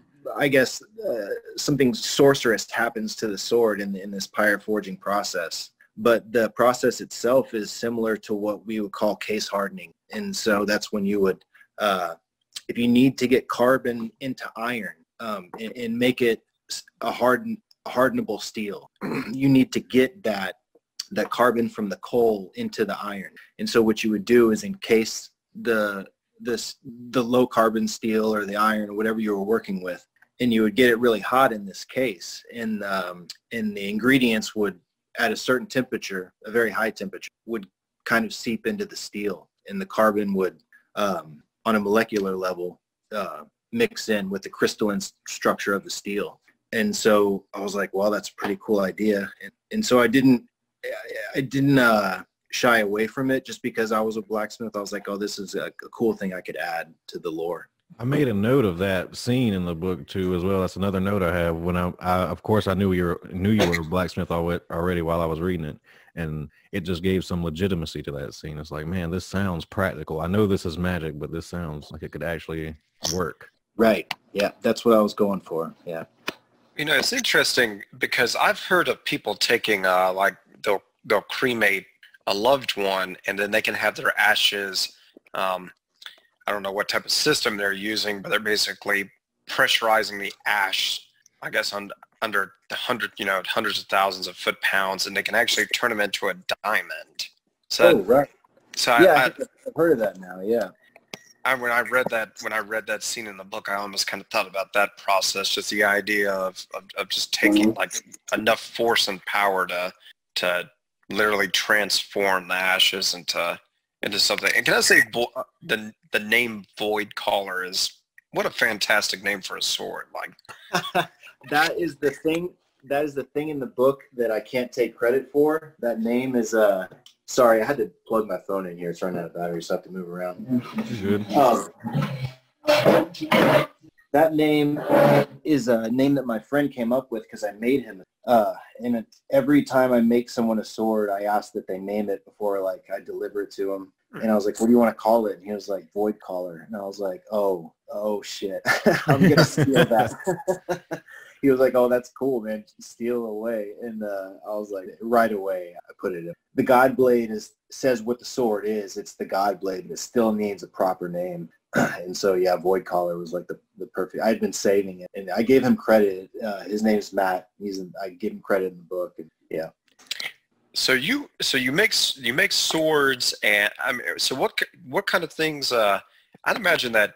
D: sorcerous happens to the sword in this pyre forging process, but the process itself is similar to what we would call case hardening. And so that's when you would, if you need to get carbon into iron and make it a hardenable steel, you need to get that carbon from the coal into the iron. And so what you would do is encase the low carbon steel or the iron or whatever you were working with, and you would get it really hot in this case, and the ingredients would at a certain temperature, a very high temperature, would kind of seep into the steel, and the carbon would, on a molecular level, mix in with the crystalline structure of the steel. And so I was like, well, that's a pretty cool idea. And so I didn't shy away from it just because I was a blacksmith. I was like, oh, this is a cool thing I could add to the lore.
C: I made a note of that scene in the book too, as well. That's another note I have. When I of course, I knew you were a blacksmith already while I was reading it, and it just gave some legitimacy to that scene. It's like, man, this sounds practical. I know this is magic, but this sounds like it could actually work.
D: Right. Yeah, that's what I was going for. Yeah.
E: You know, it's interesting because I've heard of people taking like they'll cremate a loved one, and then they can have their ashes. I don't know what type of system they're using, but they're basically pressurizing the ash, I guess, under the hundreds of thousands of foot-pounds, and they can actually turn them into a diamond. So
D: right.
E: So
D: yeah, I've heard of that now. Yeah.
E: When I read that scene in the book, I almost kind of thought about that process, just the idea of just taking like enough force and power to literally transform the ashes into something. And can I say the name Voidcaller is, what a fantastic name for a sword. Like
D: that is the thing in the book that I can't take credit for. That name is sorry, I had to plug my phone in here. It's running out of battery, so I have to move around.
C: Good.
D: That name is a name that my friend came up with because I made him. And every time I make someone a sword, I ask that they name it before like I deliver it to them. And I was like, what do you want to call it? And he was like, Voidcaller. And I was like, oh shit. I'm going to steal that. He was like, oh, that's cool, man. Steal away. And I was like, right away, I put it in. The Godblade says what the sword is. It's the Godblade, but it still needs a proper name. And so, yeah, Voidcaller was like the perfect. I had been saving it, and I gave him credit. His name is Matt. I give him credit in the book, and yeah.
E: So you make swords, and I mean, so what kind of things? I'd imagine that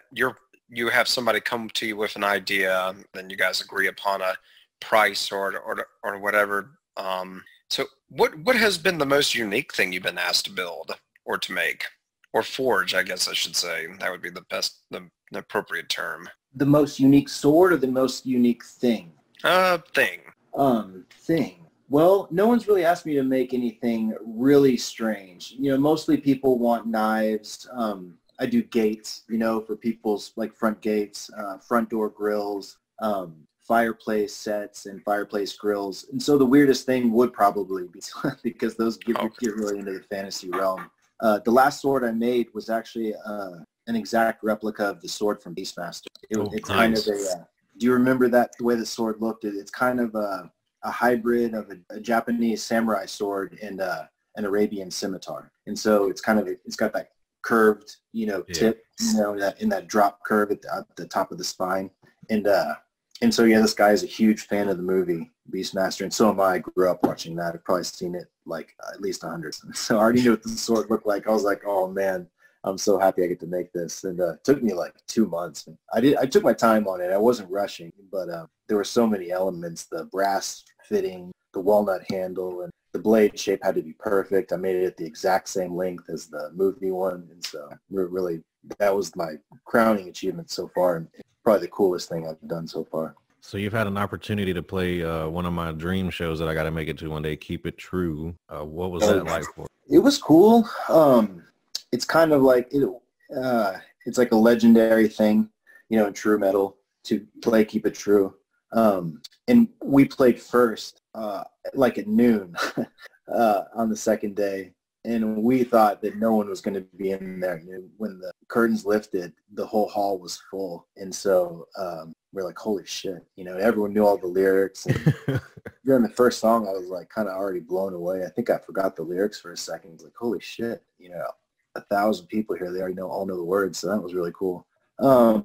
E: you have somebody come to you with an idea, then you guys agree upon a price or whatever. So what has been the most unique thing you've been asked to build or to make? Or forge, I guess I should say. That would be the appropriate term. The
D: most unique sword or the most unique thing?
E: Thing.
D: Thing. Well, no one's really asked me to make anything really strange. You know, mostly people want knives. I do gates, for people's like front gates, front door grills, fireplace sets and fireplace grills. And so the weirdest thing would probably be because those get really into the fantasy realm. The last sword I made was actually an exact replica of the sword from Beastmaster. It's nice. Kind of do you remember that, the way the sword looked? It's kind of a hybrid of a Japanese samurai sword and an Arabian scimitar. And so it's got that curved, tip, in that drop curve at the top of the spine. And so, yeah, this guy is a huge fan of the movie Beastmaster, and so am I. I grew up watching that. I've probably seen it like at least 100. So I already knew what the sword looked like. I was like, oh man, I'm so happy I get to make this. And it took me like 2 months. I took my time on it. I wasn't rushing, but there were so many elements: the brass fitting, the walnut handle, and the blade shape had to be perfect. I made it at the exact same length as the movie one, and so really that was my crowning achievement so far, and probably the coolest thing I've done so far.
C: So you've had an opportunity to play one of my dream shows that I got to make it to one day, Keep It True. What was that like for you?
D: It was cool. It's kind of like it's like a legendary thing, in true metal to play Keep It True. And we played first, like at noon on the second day. And we thought that no one was going to be in there. When the curtains lifted, the whole hall was full. And so we're like, holy shit. Everyone knew all the lyrics. And during the first song, I was like kind of already blown away. I think I forgot the lyrics for a second. It's like, holy shit, 1,000 people here. They already all know the words. So that was really cool. But,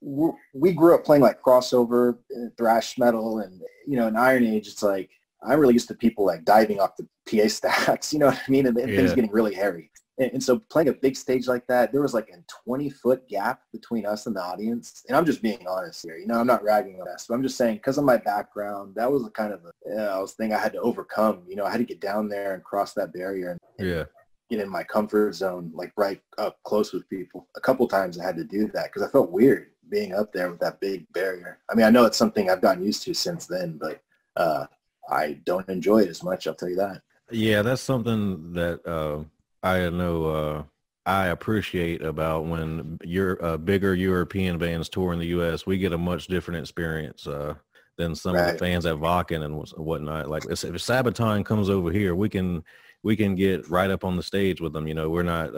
D: we grew up playing like crossover, thrash metal, and, in Iron Age, it's like, I'm really used to people like diving off the PA stacks, you know what I mean? And things getting really hairy. And so playing a big stage like that, there was like a 20-foot gap between us and the audience. And I'm just being honest here. You know, I'm not ragging on that. But I'm just saying, because of my background, that was a kind of a thing I had to overcome. You know, I had to get down there and cross that barrier and get in my comfort zone, like right up close with people. A couple times I had to do that because I felt weird being up there with that big barrier. I mean, I know it's something I've gotten used to since then, but I don't enjoy it as much, I'll tell you that.
C: Yeah, that's something that I know I appreciate about when you're bigger European bands tour in the U.S. We get a much different experience than some of the fans at Wacken and whatnot. Like if Sabaton comes over here, we can get right up on the stage with them. You know, we're not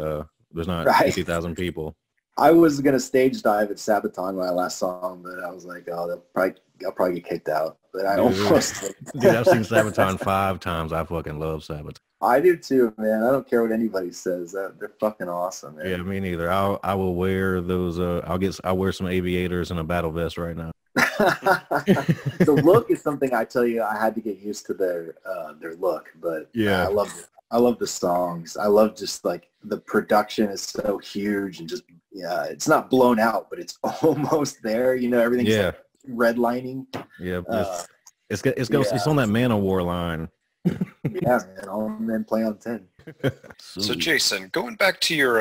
C: there's not 50,000 people.
D: I was gonna stage dive at Sabaton when I last saw them, but I was like, oh, I'll probably get kicked out. But I almost
C: dude, I've seen Sabaton 5 times. I fucking love Sabaton.
D: I do too, man. I don't care what anybody says. They're fucking awesome, man.
C: Yeah, me neither. I will wear those. I'll wear some aviators and a battle vest right now.
D: The look is something I tell you I had to get used to their look, but yeah, I love the songs. I love just like the production is so huge and just it's not blown out, but it's almost there. You know, everything's like redlining. Yeah,
C: it's on that Manowar line.
D: Yeah, man, all men play on 10.
E: So Jason, going back to your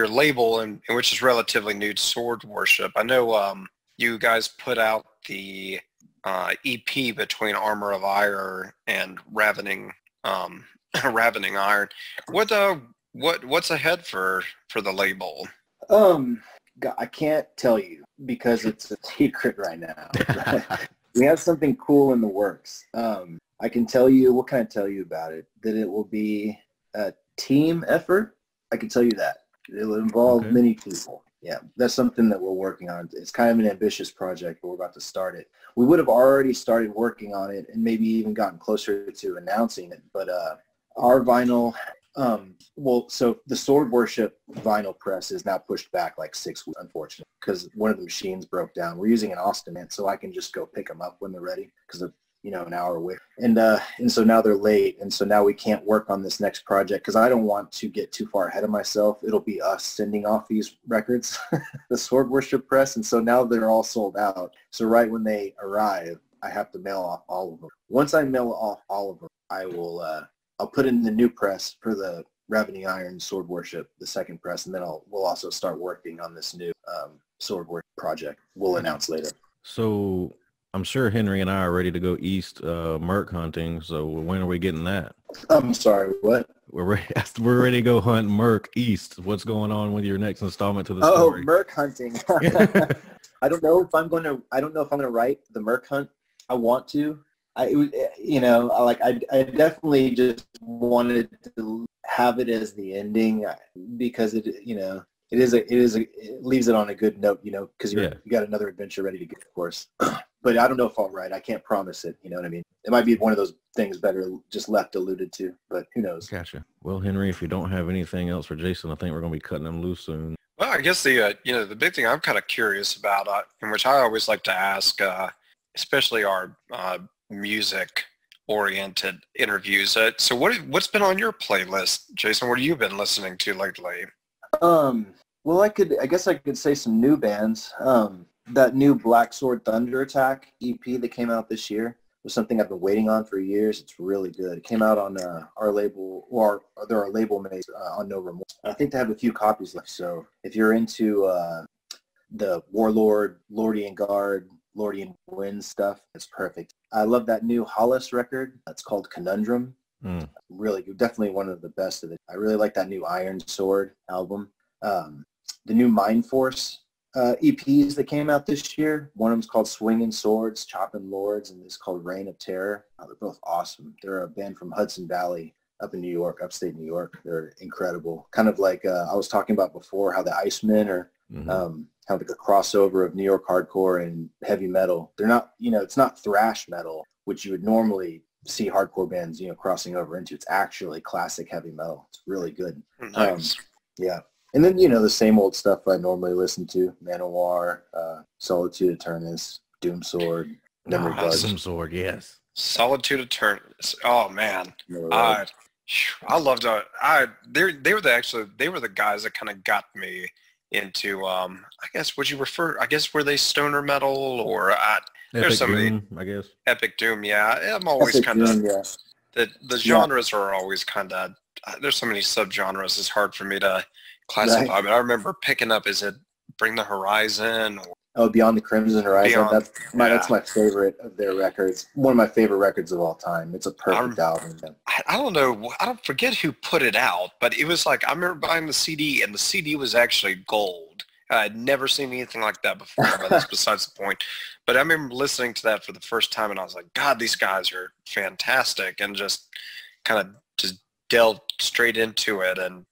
E: label and which is relatively new, Sword Worship. I know you guys put out the EP between Armor of Ire and Ravening Iron. What's ahead for the label?
D: I can't tell you because it's a secret right now. We have something cool in the works. I can tell you, what can I tell you about it? That it will be a team effort. I can tell you that. It will involve many people. Yeah, that's something that we're working on. It's kind of an ambitious project, but we're about to start it. We would have already started working on it and maybe even gotten closer to announcing it. But our vinyl, so the Sword Worship vinyl press is now pushed back like 6 weeks, unfortunately, because one of the machines broke down. We're using an Austin, man, so I can just go pick them up when they're ready because they're, an hour away. And so now they're late, and so now we can't work on this next project because I don't want to get too far ahead of myself. It'll be us sending off these records, the Sword Worship press, and so now they're all sold out. So right when they arrive, I have to mail off all of them. Once I mail off all of them, I will I'll put in the new press for the Ravening Iron Sword Worship, the second press, and then we'll also start working on this new Sword Worship project. We'll announce later.
C: So I'm sure Henry and I are ready to go east merc hunting. So when are we getting that?
D: I'm sorry, what?
C: We're ready to go hunt merc east. What's going on with your next installment to the story?
D: Oh, merc hunting. I don't know if I'm going to write the merc hunt. I want to. I definitely just wanted to have it as the ending because it leaves it on a good note, because you got another adventure ready to go, of course. But I don't know if I'll write. I can't promise it. You know what I mean? It might be one of those things better just left alluded to, but who knows?
C: Gotcha. Well, Henry, if you don't have anything else for Jason, I think we're going to be cutting him loose soon.
E: Well, I guess the big thing I'm kind of curious about, and which I always like to ask, especially our music-oriented interviews. So what's been on your playlist, Jason? What have you been listening to lately?
D: Well, I guess I could say some new bands. That new Black Sword Thunder Attack EP that came out this year was something I've been waiting on for years. It's really good. It came out on our label, or there are label mates on No Remorse. I think they have a few copies left. So if you're into the Warlord, Lordian Guard, Lordian Wind stuff, it's perfect. I love that new Hollis record. It's called Conundrum. Really good. Definitely one of the best of it. I really like that new Iron Sword album. The new Mind Force EPs that came out this year. One of them's called Swinging Swords, Chopping Lords, and it's called Reign of Terror. They're both awesome. They're a band from Hudson Valley up in New York, upstate New York. They're incredible. Kind of like I was talking about before, how the Icemen are kind of like a crossover of New York hardcore and heavy metal. They're not, it's not thrash metal, which you would normally see hardcore bands, crossing over into. It's actually classic heavy metal. It's really good.
E: Nice.
D: Yeah. And then, the same old stuff I normally listen to. Manowar, Solitude Eternus, Doomsword, Memory Buzz.
C: Doomsword, yes.
E: Solitude Eternus. Oh, man. I loved they were the guys that kind of got me into I guess were they stoner metal or there's so many
C: I guess
E: Epic Doom. Yeah, I'm always kind of the genres are always kind of there's so many subgenres. It's hard for me to classify. Right. But I remember picking up, is it Bring the Horizon?
D: Beyond the Crimson Horizon. That's my favorite of their records. One of my favorite records of all time. It's a perfect album.
E: I don't know. I don't forget who put it out, but it was like I remember buying the CD, and the CD was actually gold. I'd never seen anything like that before, but that's besides the point. But I remember listening to that for the first time, and I was like, God, these guys are fantastic, and just kind of just delved straight into it. And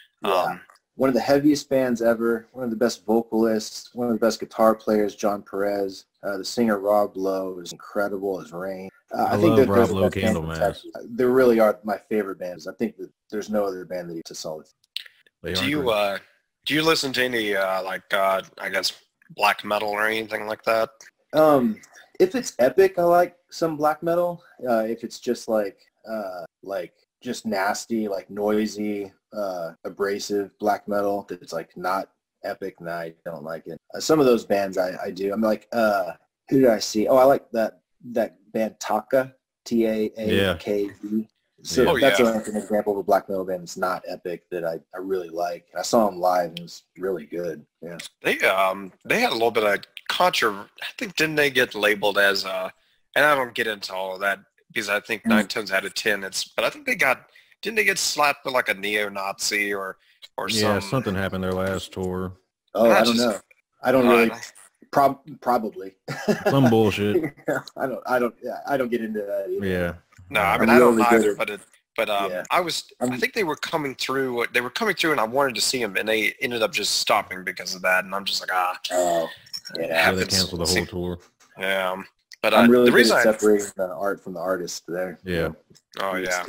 D: one of the heaviest bands ever, one of the best vocalists, one of the best guitar players, John Perez. The singer Rob Lowe is incredible as rain.
C: I think love Rob Lowe, Candlemass.
D: They really are my favorite bands. I think that there's no other band that is solid.
E: Do you listen to any I guess black metal or anything like that?
D: If it's epic, I like some black metal. If it's just just nasty, like noisy, abrasive black metal that's like not epic, and I don't like it. Some of those bands I do. I'm like, who did I see? Oh, I like that band Taka, Taakv. So that's an example of a black metal band that's not epic that I really like. I saw them live and it was really good. Yeah.
E: They had a little bit of controversy. I think, didn't they get labeled as and I don't get into all of that because I think 9 times out of 10 but I think didn't they get slapped with like a neo-Nazi or
C: something happened their last tour.
D: Oh, I don't know. I don't really. Probably.
C: Some bullshit.
D: I don't get into that either.
C: Yeah.
E: No, I mean I don't either. I think they were coming through. They were coming through, and I wanted to see them, and they ended up just stopping because of that. And I'm just like,
C: they canceled the whole tour.
E: Yeah. But
D: I'm really good at separating the art from the artist there.
C: Yeah.
E: Oh yeah.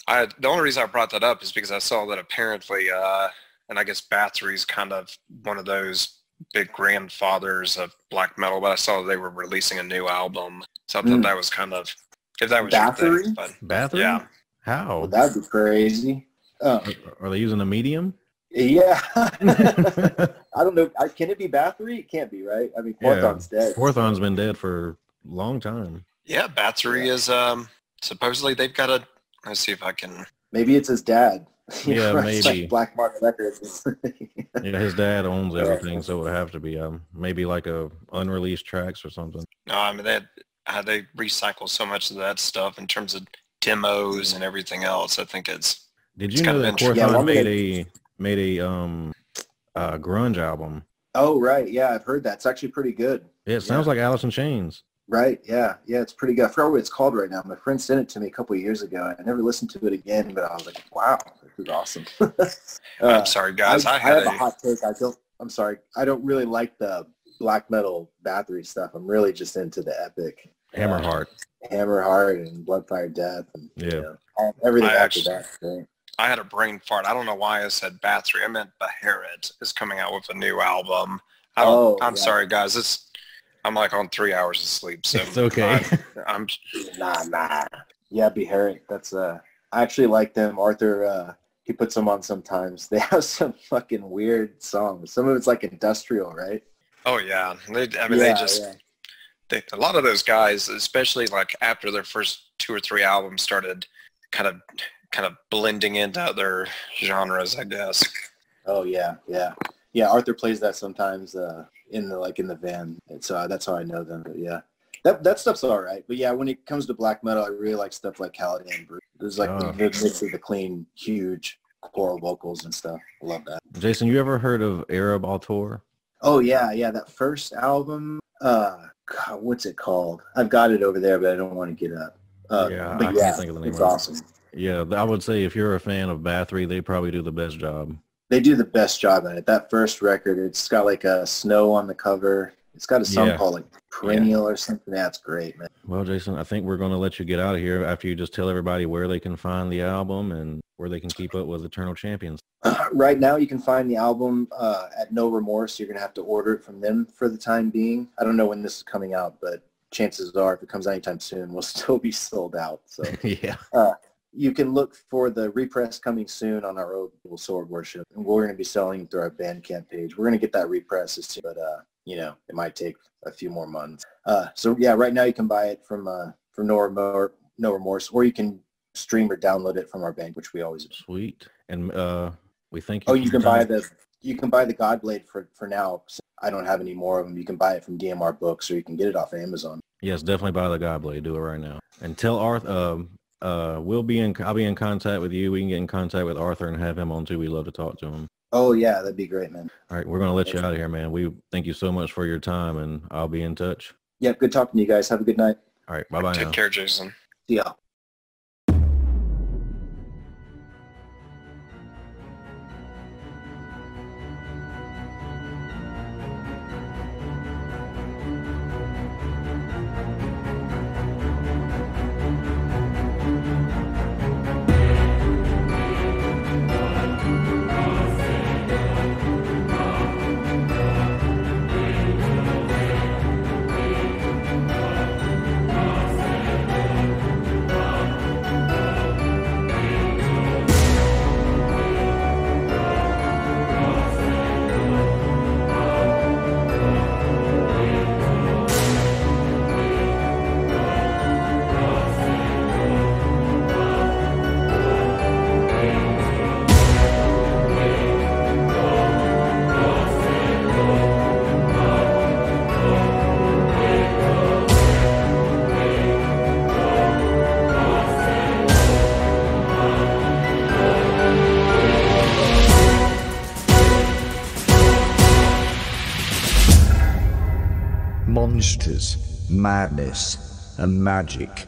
E: Well, the only reason I brought that up is because I saw that apparently, and I guess Bathory's kind of one of those big grandfathers of black metal, but I saw they were releasing a new album. So I thought that was kind of, if that was
D: Bathory?
E: Your thing, but
C: Bathory?
E: Yeah.
C: How?
D: Well, that'd be crazy.
C: Are they using a medium?
D: Yeah. I don't know. Can it be Bathory? It can't be, right? I mean, Porthon's dead.
C: Porthon's been dead for a long time.
E: Yeah, Bathory is, supposedly they've got a, let's see if I can.
D: Maybe it's his dad.
C: Yeah, maybe.
D: Like Black Market Records.
C: Yeah, his dad owns everything, so it would have to be maybe like a unreleased tracks or something.
E: No, I mean they recycle so much of that stuff in terms of demos and everything else. I think it's.
C: Did you know that Porthon made a grunge album?
D: Oh right, yeah, I've heard that. It's actually pretty good.
C: Yeah, it sounds like Alice in Chains.
D: Right, yeah, it's pretty good. I forgot what it's called right now. My friend sent it to me a couple of years ago. I never listened to it again, but I was like, wow, this is awesome.
E: I'm sorry, guys.
D: I have a hot take. I'm sorry. I don't really like the black metal Bathory stuff. I'm really just into the epic.
C: Hammerheart
D: and Bloodfire Death. And, everything after that. Right?
E: I had a brain fart. I don't know why I said Bathory. I meant Beherit is coming out with a new album. I'm sorry, guys. I'm like on 3 hours of sleep, so
C: it's okay.
E: I'm
D: nah. Yeah, Beherit. That's I actually like them. Arthur, he puts them on sometimes. They have some fucking weird songs. Some of it's like industrial, right?
E: Oh yeah. A lot of those guys, especially like after their first 2 or 3 albums, started kind of blending into other genres, I guess.
D: Oh yeah. Arthur plays that sometimes in the van. So that's how I know them. But yeah, that stuff's all right. But yeah, when it comes to black metal, I really like stuff like Caladan and Brute. There's like the mix of the clean, huge choral vocals and stuff. I love that.
C: Jason, you ever heard of Arab Auteur?
D: Oh yeah. That first album. God, what's it called? I've got it over there, but I don't want to get up. I can't think of the name. It's awesome.
C: Yeah, I would say if you're a fan of Bathory, they probably do the best job.
D: They do the best job at it. That first record, it's got like a snow on the cover. It's got a song called like Perennial or something. That's great, man.
C: Well, Jason, I think we're going to let you get out of here after you just tell everybody where they can find the album and where they can keep up with Eternal Champions.
D: Right now, you can find the album at No Remorse. You're going to have to order it from them for the time being. I don't know when this is coming out, but chances are if it comes out anytime soon, we'll still be sold out. So
C: yeah.
D: You can look for the repress coming soon on our old Sword Worship, and we're going to be selling through our Bandcamp page. We're going to get that repress as soon, but you know, it might take a few more months. So yeah, right now you can buy it from No Remorse, or you can stream or download it from our bank, which we always do.
C: Sweet. And we thank you.
D: Oh, you can buy the Godblade for now. So I don't have any more of them. You can buy it from DMR Books, or you can get it off Amazon.
C: Yes, definitely buy the Godblade. Do it right now. And tell Arthur. I'll be in contact with you. We can get in contact with Arthur and have him on too. We love to talk to him.
D: Oh yeah, that'd be great, man.
C: All right, we're gonna let you out of here, man. We thank you so much for your time, and I'll be in touch.
D: Yep, good talking to you guys. Have a good night.
C: All right, bye bye.
E: Take care, Jason.
D: See ya.
A: Monsters, madness, and magic.